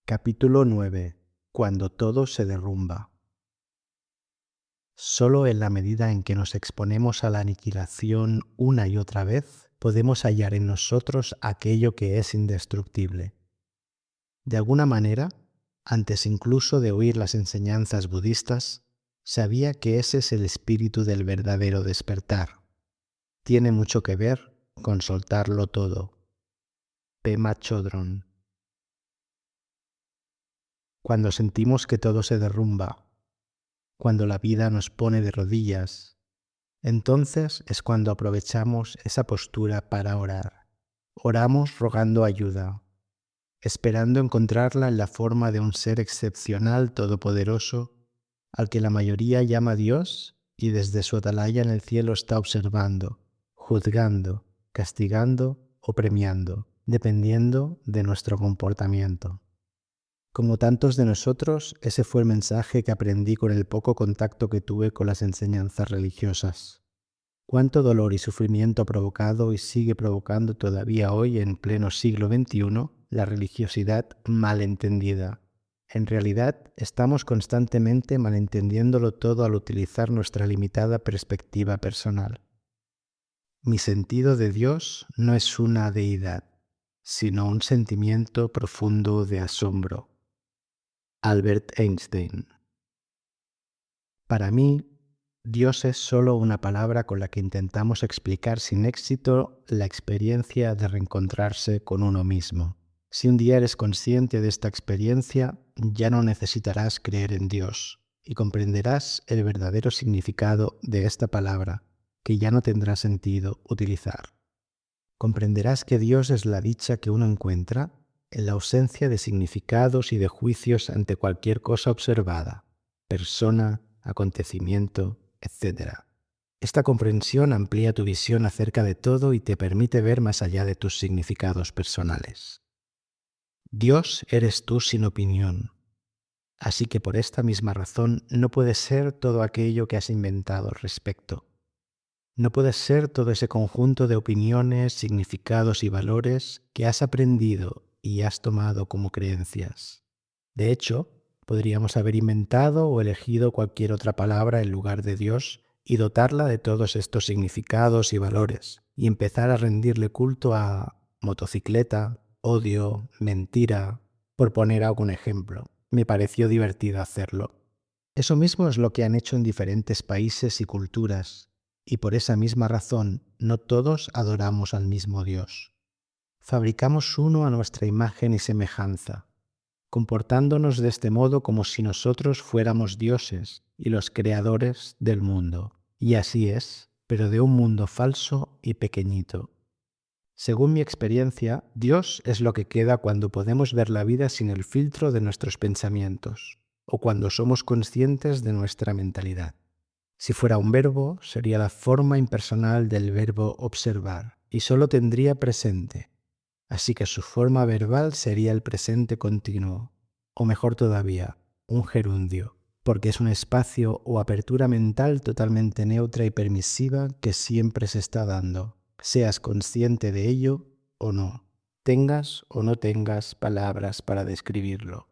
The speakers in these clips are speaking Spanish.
Capítulo 9. Cuando todo se derrumba. Solo en la medida en que nos exponemos a la aniquilación una y otra vez, podemos hallar en nosotros aquello que es indestructible. De alguna manera, antes incluso de oír las enseñanzas budistas, sabía que ese es el espíritu del verdadero despertar. Tiene mucho que ver con soltarlo todo. Pema Chodron. Cuando sentimos que todo se derrumba, cuando la vida nos pone de rodillas, entonces es cuando aprovechamos esa postura para orar. Oramos rogando ayuda, esperando encontrarla en la forma de un ser excepcional todopoderoso al que la mayoría llama Dios y desde su atalaya en el cielo está observando, juzgando, castigando o premiando, dependiendo de nuestro comportamiento. Como tantos de nosotros, ese fue el mensaje que aprendí con el poco contacto que tuve con las enseñanzas religiosas. Cuánto dolor y sufrimiento ha provocado y sigue provocando todavía hoy, en pleno siglo XXI, la religiosidad malentendida. En realidad, estamos constantemente malentendiéndolo todo al utilizar nuestra limitada perspectiva personal. Mi sentido de Dios no es una deidad, sino un sentimiento profundo de asombro. Albert Einstein. Para mí, Dios es solo una palabra con la que intentamos explicar sin éxito la experiencia de reencontrarse con uno mismo. Si un día eres consciente de esta experiencia, ya no necesitarás creer en Dios y comprenderás el verdadero significado de esta palabra, que ya no tendrá sentido utilizar. Comprenderás que Dios es la dicha que uno encuentra en la ausencia de significados y de juicios ante cualquier cosa observada, persona, acontecimiento, etc. Esta comprensión amplía tu visión acerca de todo y te permite ver más allá de tus significados personales. Dios eres tú sin opinión, así que por esta misma razón no puedes ser todo aquello que has inventado al respecto. No puedes ser todo ese conjunto de opiniones, significados y valores que has aprendido y has tomado como creencias. De hecho, podríamos haber inventado o elegido cualquier otra palabra en lugar de Dios y dotarla de todos estos significados y valores, y empezar a rendirle culto a motocicleta, odio, mentira, por poner algún ejemplo. Me pareció divertido hacerlo. Eso mismo es lo que han hecho en diferentes países y culturas, y por esa misma razón no todos adoramos al mismo Dios. Fabricamos uno a nuestra imagen y semejanza, comportándonos de este modo como si nosotros fuéramos dioses y los creadores del mundo. Y así es, pero de un mundo falso y pequeñito. Según mi experiencia, Dios es lo que queda cuando podemos ver la vida sin el filtro de nuestros pensamientos, o cuando somos conscientes de nuestra mentalidad. Si fuera un verbo, sería la forma impersonal del verbo observar, y solo tendría presente. Así que su forma verbal sería el presente continuo, o mejor todavía, un gerundio, porque es un espacio o apertura mental totalmente neutra y permisiva que siempre se está dando, seas consciente de ello o no, tengas o no tengas palabras para describirlo.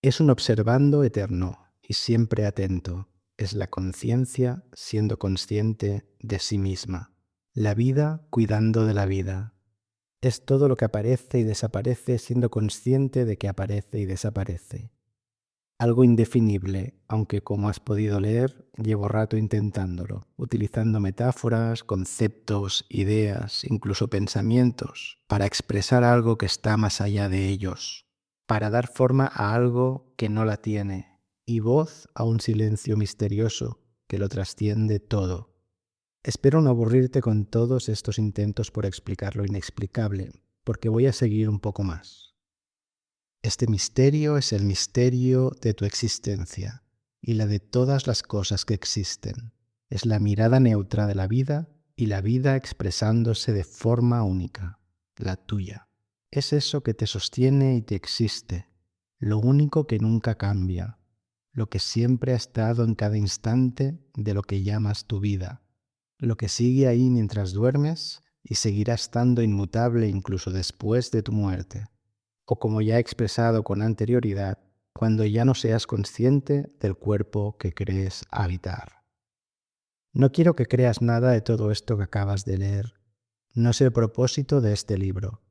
Es un observando eterno y siempre atento. Es la conciencia siendo consciente de sí misma. La vida cuidando de la vida. Es todo lo que aparece y desaparece siendo consciente de que aparece y desaparece. Algo indefinible, aunque como has podido leer, llevo rato intentándolo, utilizando metáforas, conceptos, ideas, incluso pensamientos, para expresar algo que está más allá de ellos, para dar forma a algo que no la tiene, y voz a un silencio misterioso que lo trasciende todo. Espero no aburrirte con todos estos intentos por explicar lo inexplicable, porque voy a seguir un poco más. Este misterio es el misterio de tu existencia y la de todas las cosas que existen. Es la mirada neutra de la vida y la vida expresándose de forma única, la tuya. Es eso que te sostiene y te existe, lo único que nunca cambia, lo que siempre ha estado en cada instante de lo que llamas tu vida, lo que sigue ahí mientras duermes y seguirá estando inmutable incluso después de tu muerte. o como ya he expresado con anterioridad, cuando ya no seas consciente del cuerpo que crees habitar. No quiero que creas nada de todo esto que acabas de leer. No es el propósito de este libro.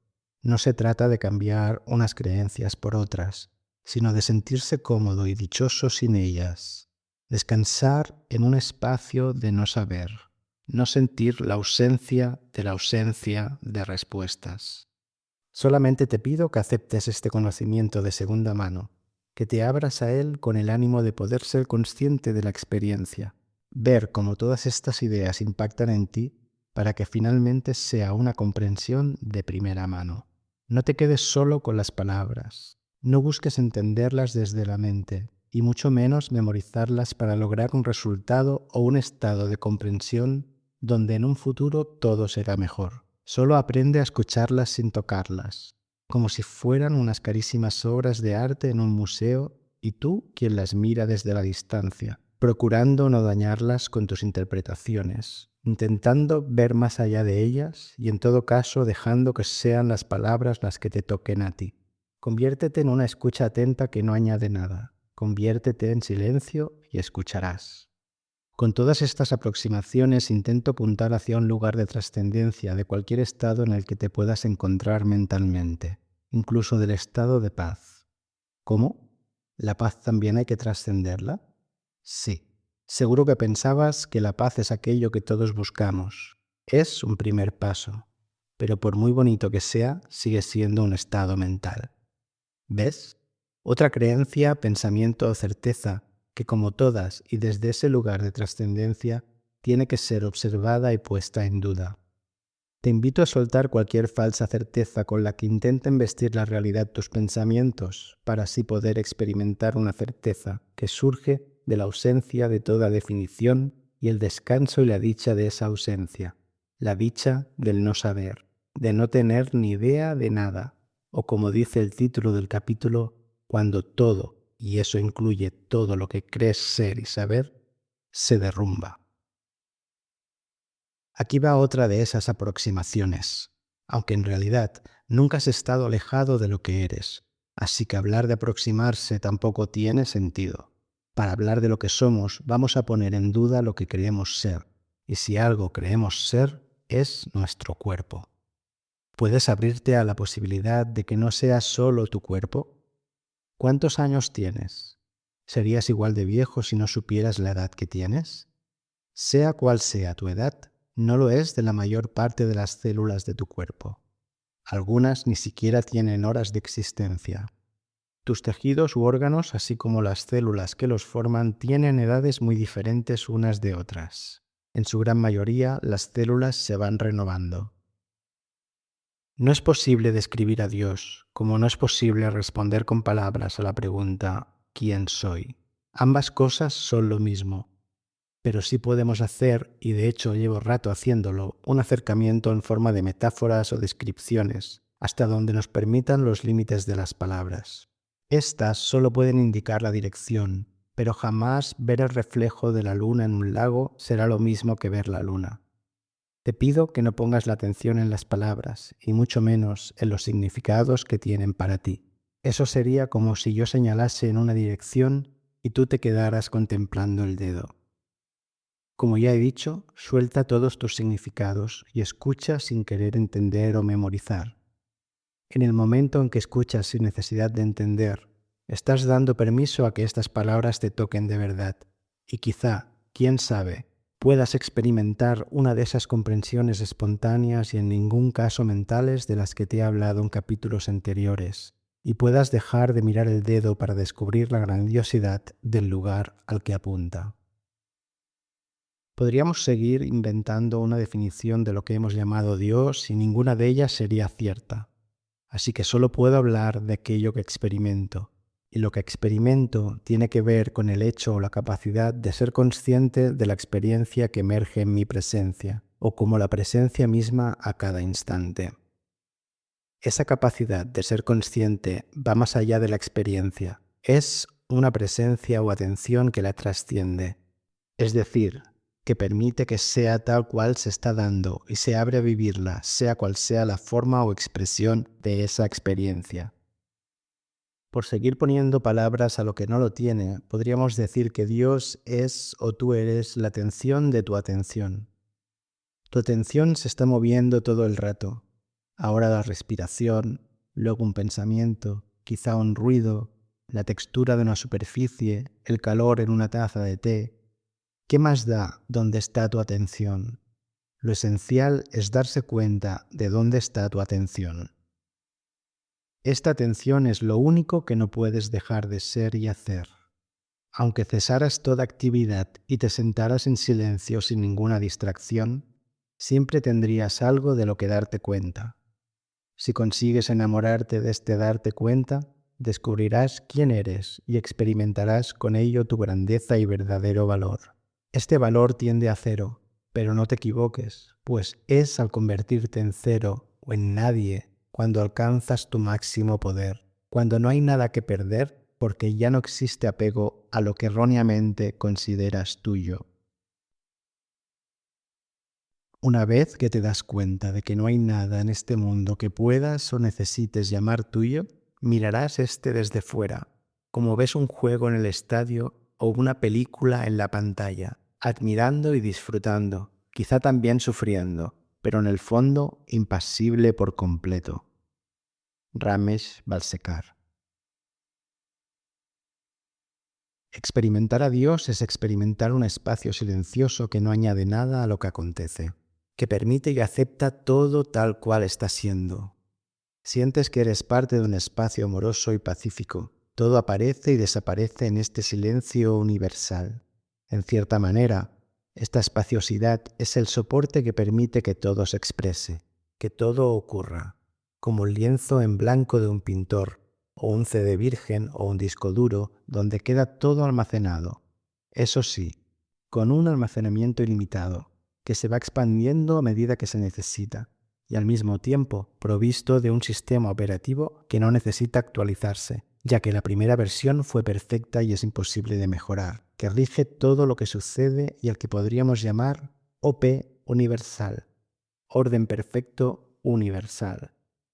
No se trata de cambiar unas creencias por otras, sino de sentirse cómodo y dichoso sin ellas. Descansar en un espacio de no saber, no sentir la ausencia de respuestas. Solamente te pido que aceptes este conocimiento de segunda mano, que te abras a él con el ánimo de poder ser consciente de la experiencia, ver cómo todas estas ideas impactan en ti para que finalmente sea una comprensión de primera mano. No te quedes solo con las palabras, no busques entenderlas desde la mente, y mucho menos memorizarlas para lograr un resultado o un estado de comprensión donde en un futuro todo será mejor. Solo aprende a escucharlas sin tocarlas, como si fueran unas carísimas obras de arte en un museo y tú quien las mira desde la distancia, procurando no dañarlas con tus interpretaciones, intentando ver más allá de ellas y en todo caso dejando que sean las palabras las que te toquen a ti. Conviértete en una escucha atenta que no añade nada. Conviértete en silencio y escucharás. Con todas estas aproximaciones intento apuntar hacia un lugar de trascendencia de cualquier estado en el que te puedas encontrar mentalmente, incluso del estado de paz. ¿Cómo? ¿La paz también hay que trascenderla? Sí. Seguro que pensabas que la paz es aquello que todos buscamos. Es un primer paso, pero por muy bonito que sea, sigue siendo un estado mental. ¿Ves? Otra creencia, pensamiento o certeza que como todas y desde ese lugar de trascendencia, tiene que ser observada y puesta en duda. Te invito a soltar cualquier falsa certeza con la que intenten vestir la realidad tus pensamientos, para así poder experimentar una certeza que surge de la ausencia de toda definición y el descanso y la dicha de esa ausencia, la dicha del no saber, de no tener ni idea de nada, o como dice el título del capítulo, cuando todo, y eso incluye todo lo que crees ser y saber, se derrumba. Aquí va otra de esas aproximaciones, aunque en realidad nunca has estado alejado de lo que eres, así que hablar de aproximarse tampoco tiene sentido. Para hablar de lo que somos, vamos a poner en duda lo que creemos ser, y si algo creemos ser, es nuestro cuerpo. ¿Puedes abrirte a la posibilidad de que no sea solo tu cuerpo? ¿Cuántos años tienes? ¿Serías igual de viejo si no supieras la edad que tienes? Sea cual sea tu edad, no lo es de la mayor parte de las células de tu cuerpo. Algunas ni siquiera tienen horas de existencia. Tus tejidos u órganos, así como las células que los forman, tienen edades muy diferentes unas de otras. En su gran mayoría, las células se van renovando. No es posible describir a Dios, como no es posible responder con palabras a la pregunta ¿quién soy? Ambas cosas son lo mismo, pero sí podemos hacer, y de hecho llevo rato haciéndolo, un acercamiento en forma de metáforas o descripciones, hasta donde nos permitan los límites de las palabras. Estas solo pueden indicar la dirección, pero jamás ver el reflejo de la luna en un lago será lo mismo que ver la luna. Te pido que no pongas la atención en las palabras, y mucho menos en los significados que tienen para ti. Eso sería como si yo señalase en una dirección y tú te quedaras contemplando el dedo. Como ya he dicho, suelta todos tus significados y escucha sin querer entender o memorizar. En el momento en que escuchas sin necesidad de entender, estás dando permiso a que estas palabras te toquen de verdad, y quizá, quién sabe, puedas experimentar una de esas comprensiones espontáneas y en ningún caso mentales de las que te he hablado en capítulos anteriores, y puedas dejar de mirar el dedo para descubrir la grandiosidad del lugar al que apunta. Podríamos seguir inventando una definición de lo que hemos llamado Dios y ninguna de ellas sería cierta. Así que solo puedo hablar de aquello que experimento. Y lo que experimento tiene que ver con el hecho o la capacidad de ser consciente de la experiencia que emerge en mi presencia, o como la presencia misma a cada instante. Esa capacidad de ser consciente va más allá de la experiencia. Es una presencia o atención que la trasciende. Es decir, que permite que sea tal cual se está dando y se abre a vivirla, sea cual sea la forma o expresión de esa experiencia. Por seguir poniendo palabras a lo que no lo tiene, podríamos decir que Dios es o tú eres la atención de tu atención. Tu atención se está moviendo todo el rato. Ahora la respiración, luego un pensamiento, quizá un ruido, la textura de una superficie, el calor en una taza de té. ¿Qué más da dónde está tu atención? Lo esencial es darse cuenta de dónde está tu atención. Esta atención es lo único que no puedes dejar de ser y hacer. Aunque cesaras toda actividad y te sentaras en silencio sin ninguna distracción, siempre tendrías algo de lo que darte cuenta. Si consigues enamorarte de este darte cuenta, descubrirás quién eres y experimentarás con ello tu grandeza y verdadero valor. Este valor tiende a cero, pero no te equivoques, pues es al convertirte en cero o en nadie cuando alcanzas tu máximo poder, cuando no hay nada que perder porque ya no existe apego a lo que erróneamente consideras tuyo. Una vez que te das cuenta de que no hay nada en este mundo que puedas o necesites llamar tuyo, mirarás este desde fuera, como ves un juego en el estadio o una película en la pantalla, admirando y disfrutando, quizá también sufriendo, pero en el fondo impasible por completo. Ramesh Balsekar. Experimentar a Dios es experimentar un espacio silencioso que no añade nada a lo que acontece, que permite y acepta todo tal cual está siendo. Sientes que eres parte de un espacio amoroso y pacífico. Todo aparece y desaparece en este silencio universal. En cierta manera, esta espaciosidad es el soporte que permite que todo se exprese, que todo ocurra, como el lienzo en blanco de un pintor, o un CD virgen o un disco duro donde queda todo almacenado. Eso sí, con un almacenamiento ilimitado, que se va expandiendo a medida que se necesita, y al mismo tiempo provisto de un sistema operativo que no necesita actualizarse, ya que la primera versión fue perfecta y es imposible de mejorar, que rige todo lo que sucede y al que podríamos llamar OP universal, orden perfecto universal,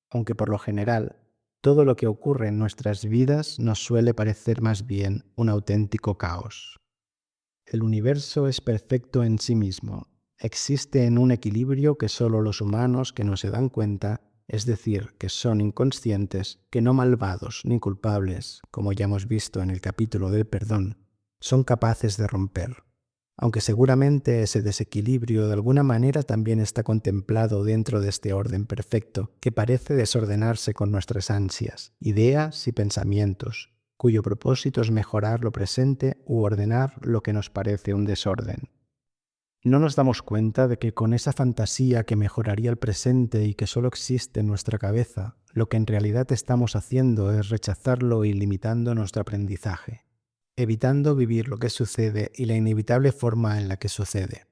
aunque por lo general todo lo que ocurre en nuestras vidas nos suele parecer más bien un auténtico caos. El universo es perfecto en sí mismo. Existe en un equilibrio que solo los humanos que no se dan cuenta, es decir, que son inconscientes, que no malvados ni culpables, como ya hemos visto en el capítulo del perdón, son capaces de romper. Aunque seguramente ese desequilibrio de alguna manera también está contemplado dentro de este orden perfecto, que parece desordenarse con nuestras ansias, ideas y pensamientos, cuyo propósito es mejorar lo presente u ordenar lo que nos parece un desorden. No nos damos cuenta de que con esa fantasía que mejoraría el presente y que solo existe en nuestra cabeza, lo que en realidad estamos haciendo es rechazarlo y limitando nuestro aprendizaje, evitando vivir lo que sucede y la inevitable forma en la que sucede.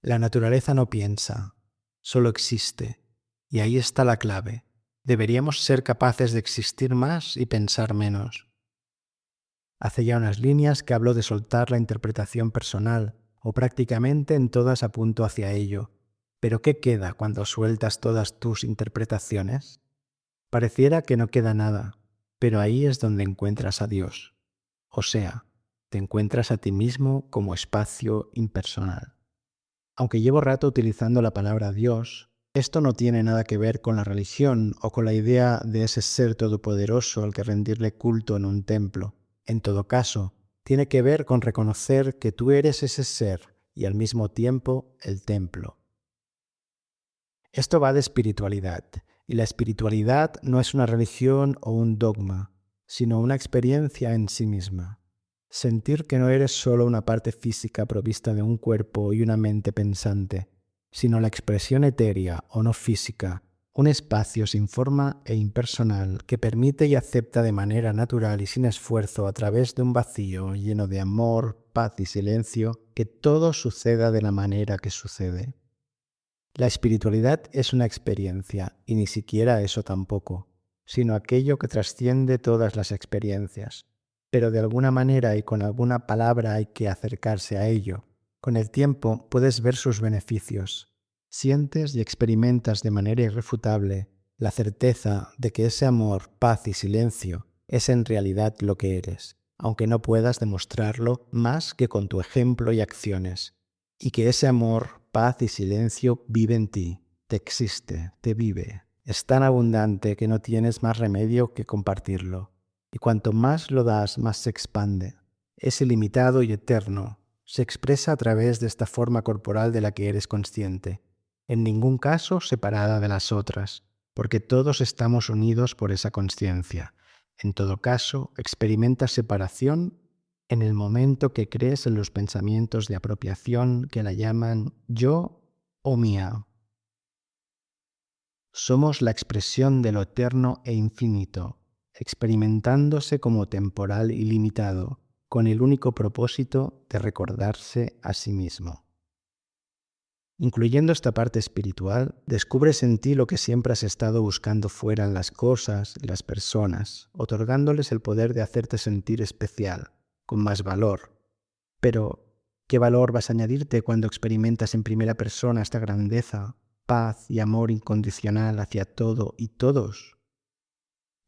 La naturaleza no piensa, solo existe, y ahí está la clave. Deberíamos ser capaces de existir más y pensar menos. Hace ya unas líneas que habló de soltar la interpretación personal, o prácticamente en todas apunto hacia ello. Pero ¿qué queda cuando sueltas todas tus interpretaciones? Pareciera que no queda nada, pero ahí es donde encuentras a Dios. O sea, te encuentras a ti mismo como espacio impersonal. Aunque llevo rato utilizando la palabra Dios, esto no tiene nada que ver con la religión o con la idea de ese ser todopoderoso al que rendirle culto en un templo. En todo caso, tiene que ver con reconocer que tú eres ese ser y al mismo tiempo el templo. Esto va de espiritualidad, y la espiritualidad no es una religión o un dogma, sino una experiencia en sí misma. Sentir que no eres solo una parte física provista de un cuerpo y una mente pensante, sino la expresión etérea o no física, un espacio sin forma e impersonal que permite y acepta de manera natural y sin esfuerzo a través de un vacío lleno de amor, paz y silencio, que todo suceda de la manera que sucede. La espiritualidad es una experiencia, y ni siquiera eso tampoco, sino aquello que trasciende todas las experiencias. Pero de alguna manera y con alguna palabra hay que acercarse a ello. Con el tiempo puedes ver sus beneficios. Sientes y experimentas de manera irrefutable la certeza de que ese amor, paz y silencio es en realidad lo que eres, aunque no puedas demostrarlo más que con tu ejemplo y acciones, y que ese amor, paz y silencio vive en ti, te existe, te vive. Es tan abundante que no tienes más remedio que compartirlo, y cuanto más lo das, más se expande. Es ilimitado y eterno. Se expresa a través de esta forma corporal de la que eres consciente, en ningún caso separada de las otras, porque todos estamos unidos por esa consciencia. En todo caso, experimentas separación en el momento que crees en los pensamientos de apropiación que la llaman yo o mía. Somos la expresión de lo eterno e infinito, experimentándose como temporal y limitado, con el único propósito de recordarse a sí mismo. Incluyendo esta parte espiritual, descubres en ti lo que siempre has estado buscando fuera en las cosas y las personas, otorgándoles el poder de hacerte sentir especial, con más valor. Pero, ¿qué valor vas a añadirte cuando experimentas en primera persona esta grandeza, paz y amor incondicional hacia todo y todos?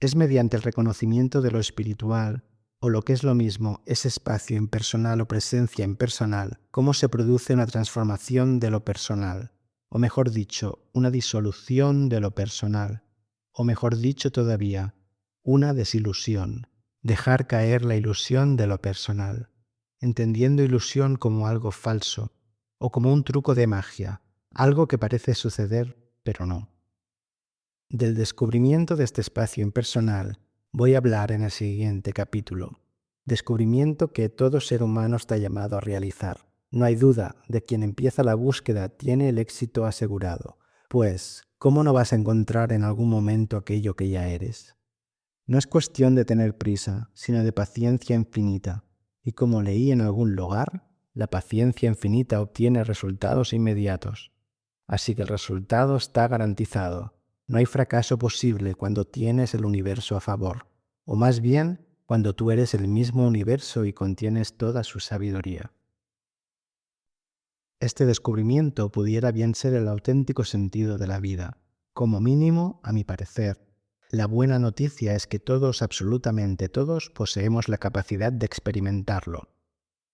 Es mediante el reconocimiento de lo espiritual, o lo que es lo mismo, ese espacio impersonal o presencia impersonal, cómo se produce una transformación de lo personal, o mejor dicho, una disolución de lo personal, o mejor dicho todavía, una desilusión, dejar caer la ilusión de lo personal, entendiendo ilusión como algo falso, o como un truco de magia, algo que parece suceder, pero no. Del descubrimiento de este espacio impersonal voy a hablar en el siguiente capítulo. Descubrimiento que todo ser humano está llamado a realizar. No hay duda de que quien empieza la búsqueda tiene el éxito asegurado, pues, ¿cómo no vas a encontrar en algún momento aquello que ya eres? No es cuestión de tener prisa, sino de paciencia infinita. Y como leí en algún lugar, la paciencia infinita obtiene resultados inmediatos. Así que el resultado está garantizado. No hay fracaso posible cuando tienes el universo a favor, o más bien cuando tú eres el mismo universo y contienes toda su sabiduría. Este descubrimiento pudiera bien ser el auténtico sentido de la vida. Como mínimo, a mi parecer, la buena noticia es que todos, absolutamente todos, poseemos la capacidad de experimentarlo.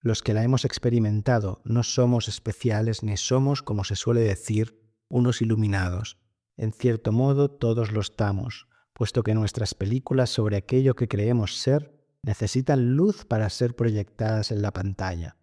Los que la hemos experimentado no somos especiales ni somos, como se suele decir, unos iluminados. En cierto modo, todos lo estamos, puesto que nuestras películas sobre aquello que creemos ser necesitan luz para ser proyectadas en la pantalla.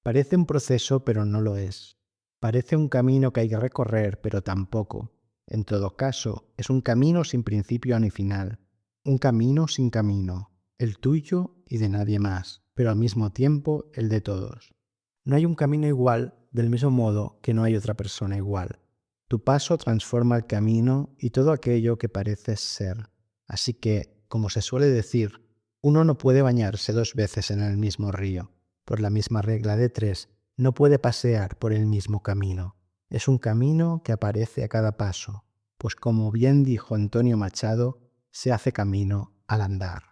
Parece un proceso, pero no lo es. Parece un camino que hay que recorrer, pero tampoco. En todo caso, es un camino sin principio ni final. Un camino sin camino, el tuyo y de nadie más, pero al mismo tiempo el de todos. No hay un camino igual, del mismo modo que no hay otra persona igual. Tu paso transforma el camino y todo aquello que pareces ser. Así que, como se suele decir, uno no puede bañarse 2 veces en el mismo río. Por la misma regla de 3, no puede pasear por el mismo camino. Es un camino que aparece a cada paso, pues como bien dijo Antonio Machado, se hace camino al andar.